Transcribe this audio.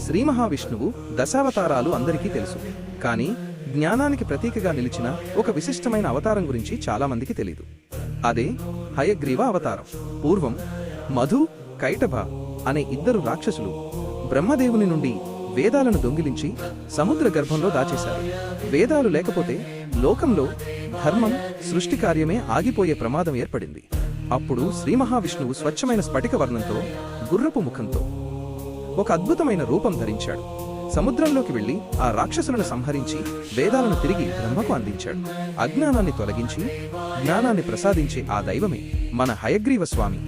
శ్రీ మహావిష్ణువు దశావతారాలు అందరికీ తెలుసు, కానీ జ్ఞానానికి ప్రతీకగా నిలిచిన ఒక విశిష్టమైన అవతారం గురించి చాలా మందికి తెలీదు. అదే హయగ్రీవ అవతారం. పూర్వం మధు, కైటభ అనే ఇద్దరు రాక్షసులు బ్రహ్మదేవుని నుండి వేదాలను దొంగిలించి సముద్ర గర్భంలో దాచేశారు. వేదాలు లేకపోతే లోకంలో ధర్మం, సృష్టి కార్యమే ఆగిపోయే ప్రమాదం ఏర్పడింది. అప్పుడు శ్రీ మహావిష్ణువు స్వచ్ఛమైన స్ఫటిక వర్ణంతో, గుర్రపు ముఖంతో ఒక అద్భుతమైన రూపం ధరించాడు. సముద్రంలోకి వెళ్లి ఆ రాక్షసులను సంహరించి వేదాలను తిరిగి బ్రహ్మకు అందించాడు. అజ్ఞానాన్ని తొలగించి జ్ఞానాన్ని ప్రసాదించే ఆ దైవమే మన హయగ్రీవ స్వామి.